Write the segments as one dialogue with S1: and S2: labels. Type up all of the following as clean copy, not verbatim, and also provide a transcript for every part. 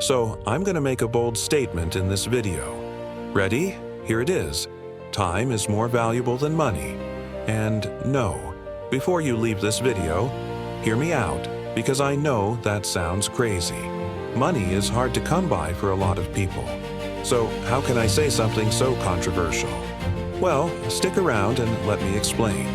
S1: So I'm going to make a bold statement in this video. Ready? Here it is. Time is more valuable than money. And no, before you leave this video, hear me out, because I know that sounds crazy. Money is hard to come by for a lot of people. So how can I say something so controversial? Well, stick around and let me explain.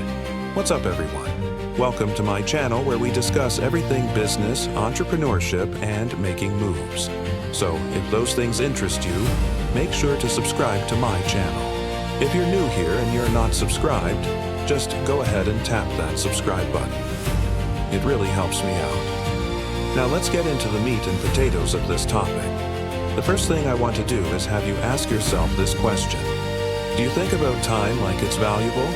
S1: What's up, everyone? Welcome to my channel where we discuss everything business, entrepreneurship, and making moves. So if those things interest you, make sure to subscribe to my channel. If you're new here and you're not subscribed, just go ahead and tap that subscribe button. It really helps me out. Now let's get into the meat and potatoes of this topic. The first thing I want to do is have you ask yourself this question. Do you think about time like it's valuable?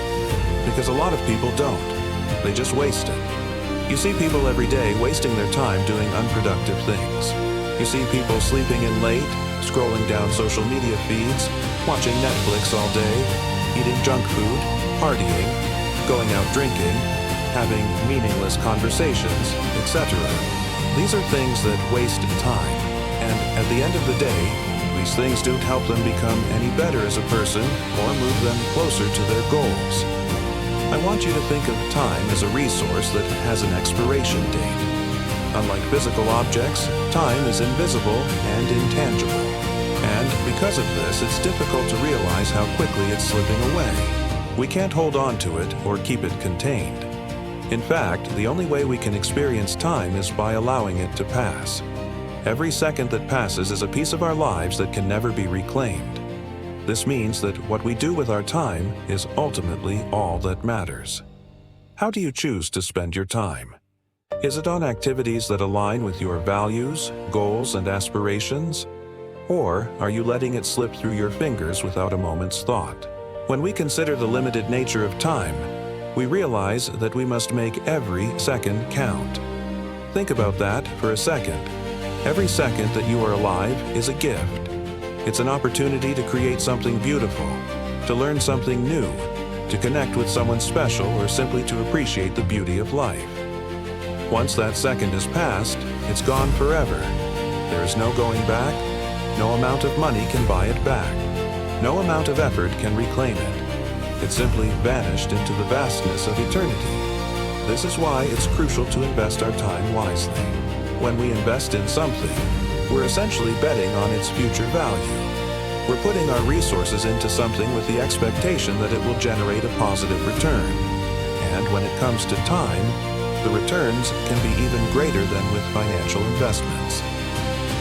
S1: Because a lot of people don't. They just waste it. You see people every day wasting their time doing unproductive things. You see people sleeping in late, scrolling down social media feeds, watching Netflix all day, eating junk food, partying, going out drinking, having meaningless conversations, etc. These are things that waste time, and at the end of the day, these things don't help them become any better as a person or move them closer to their goals. I want you to think of time as a resource that has an expiration date. Unlike physical objects, time is invisible and intangible. And because of this, it's difficult to realize how quickly it's slipping away. We can't hold on to it or keep it contained. In fact, the only way we can experience time is by allowing it to pass. Every second that passes is a piece of our lives that can never be reclaimed. This means that what we do with our time is ultimately all that matters. How do you choose to spend your time? Is it on activities that align with your values, goals, and aspirations? Or are you letting it slip through your fingers without a moment's thought? When we consider the limited nature of time, we realize that we must make every second count. Think about that for a second. Every second that you are alive is a gift. It's an opportunity to create something beautiful, to learn something new, to connect with someone special, or simply to appreciate the beauty of life. Once that second is passed, it's gone forever. There is no going back. No amount of money can buy it back. No amount of effort can reclaim it. It simply vanished into the vastness of eternity. This is why it's crucial to invest our time wisely. When we invest in something, we're essentially betting on its future value. We're putting our resources into something with the expectation that it will generate a positive return. And when it comes to time, the returns can be even greater than with financial investments.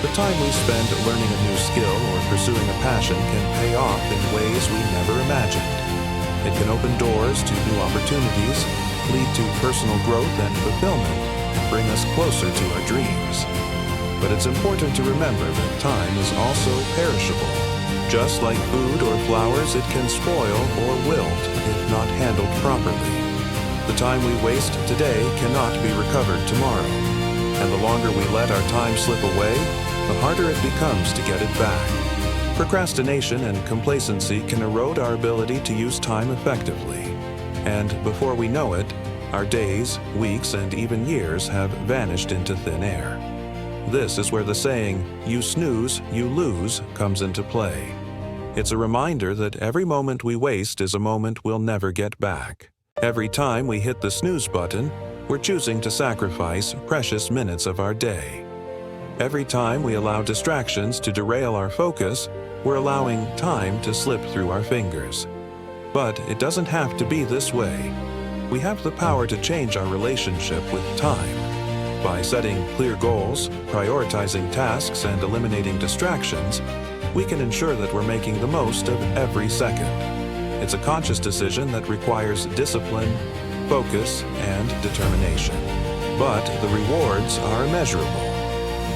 S1: The time we spend learning a new skill or pursuing a passion can pay off in ways we never imagined. It can open doors to new opportunities, lead to personal growth and fulfillment, and bring us closer to our dreams. But it's important to remember that time is also perishable. Just like food or flowers, it can spoil or wilt if not handled properly. The time we waste today cannot be recovered tomorrow. And the longer we let our time slip away, the harder it becomes to get it back. Procrastination and complacency can erode our ability to use time effectively. And before we know it, our days, weeks, and even years have vanished into thin air. This is where the saying, "You snooze, you lose," comes into play. It's a reminder that every moment we waste is a moment we'll never get back. Every time we hit the snooze button, we're choosing to sacrifice precious minutes of our day. Every time we allow distractions to derail our focus, we're allowing time to slip through our fingers. But it doesn't have to be this way. We have the power to change our relationship with time. By setting clear goals, prioritizing tasks, and eliminating distractions, we can ensure that we're making the most of every second. It's a conscious decision that requires discipline, focus, and determination. But the rewards are immeasurable.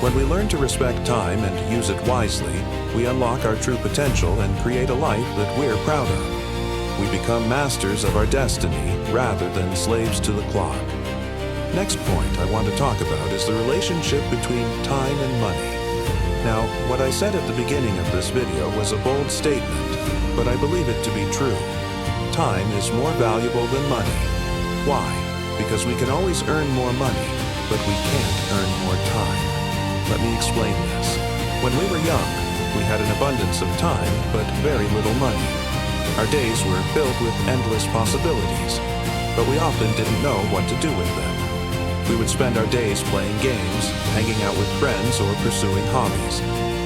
S1: When we learn to respect time and use it wisely, we unlock our true potential and create a life that we're proud of. We become masters of our destiny rather than slaves to the clock. Next point I want to talk about is the relationship between time and money. Now, what I said at the beginning of this video was a bold statement, but I believe it to be true. Time is more valuable than money. Why? Because we can always earn more money, but we can't earn more time. Let me explain this. When we were young, we had an abundance of time, but very little money. Our days were filled with endless possibilities, but we often didn't know what to do with them. We would spend our days playing games, hanging out with friends, or pursuing hobbies,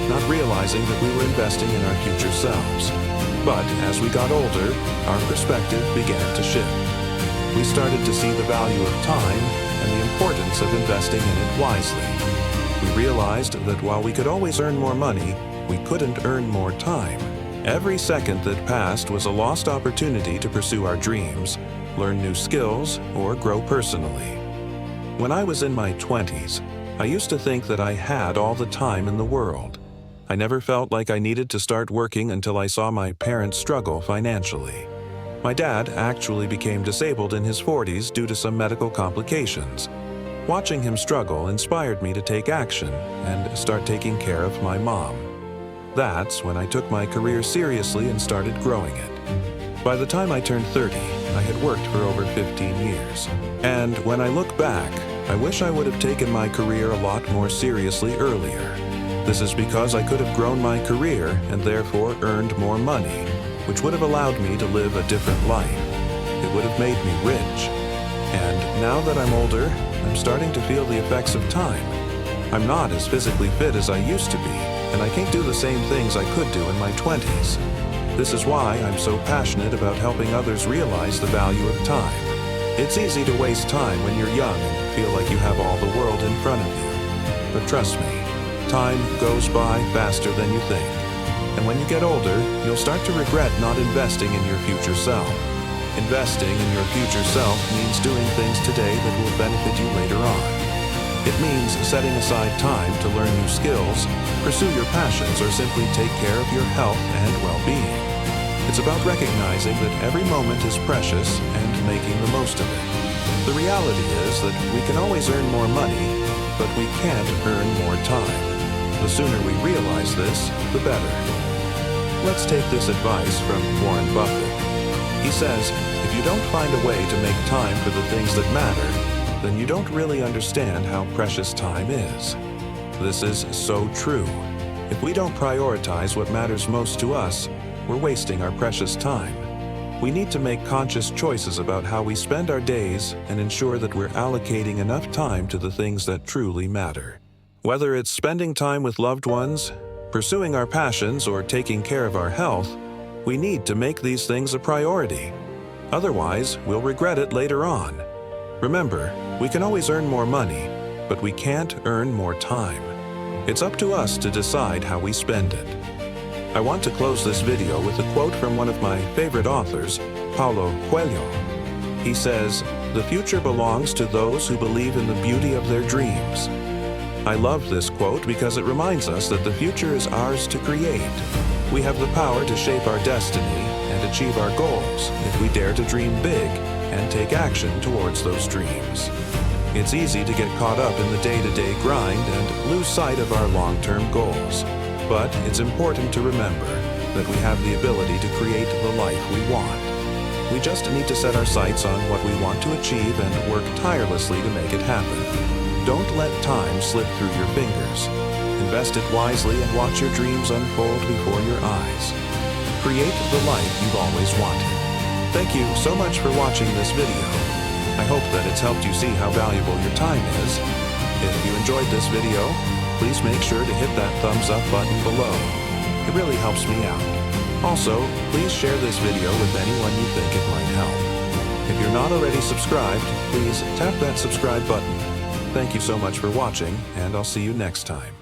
S1: not realizing that we were investing in our future selves. But as we got older, our perspective began to shift. We started to see the value of time and the importance of investing in it wisely. We realized that while we could always earn more money, we couldn't earn more time. Every second that passed was a lost opportunity to pursue our dreams, learn new skills, or grow personally. When I was in my 20s, I used to think that I had all the time in the world. I never felt like I needed to start working until I saw my parents struggle financially. My dad actually became disabled in his 40s due to some medical complications. Watching him struggle inspired me to take action and start taking care of my mom. That's when I took my career seriously and started growing it. By the time I turned 30, I had worked for over 15 years. And when I look back, I wish I would have taken my career a lot more seriously earlier. This is because I could have grown my career and therefore earned more money, which would have allowed me to live a different life. It would have made me rich. And now that I'm older, I'm starting to feel the effects of time. I'm not as physically fit as I used to be, and I can't do the same things I could do in my 20s. This is why I'm so passionate about helping others realize the value of time. It's easy to waste time when you're young and feel like you have all the world in front of you. But trust me, time goes by faster than you think. And when you get older, you'll start to regret not investing in your future self. Investing in your future self means doing things today that will benefit you later on. It means setting aside time to learn new skills, pursue your passions, or simply take care of your health and well-being. It's about recognizing that every moment is precious and making the most of it. The reality is that we can always earn more money, but we can't earn more time. The sooner we realize this, the better. Let's take this advice from Warren Buffett. He says, if you don't find a way to make time for the things that matter, then you don't really understand how precious time is. This is so true. If we don't prioritize what matters most to us, we're wasting our precious time. We need to make conscious choices about how we spend our days and ensure that we're allocating enough time to the things that truly matter. Whether it's spending time with loved ones, pursuing our passions, or taking care of our health, we need to make these things a priority. Otherwise, we'll regret it later on. Remember, we can always earn more money, but we can't earn more time. It's up to us to decide how we spend it. I want to close this video with a quote from one of my favorite authors, Paulo Coelho. He says, "The future belongs to those who believe in the beauty of their dreams." I love this quote because it reminds us that the future is ours to create. We have the power to shape our destiny and achieve our goals if we dare to dream big and take action towards those dreams. It's easy to get caught up in the day-to-day grind and lose sight of our long-term goals. But it's important to remember that we have the ability to create the life we want. We just need to set our sights on what we want to achieve and work tirelessly to make it happen. Don't let time slip through your fingers. Invest it wisely and watch your dreams unfold before your eyes. Create the life you've always wanted. Thank you so much for watching this video. I hope that it's helped you see how valuable your time is. If you enjoyed this video, please make sure to hit that thumbs up button below. It really helps me out. Also, please share this video with anyone you think it might help. If you're not already subscribed, please tap that subscribe button. Thank you so much for watching, and I'll see you next time.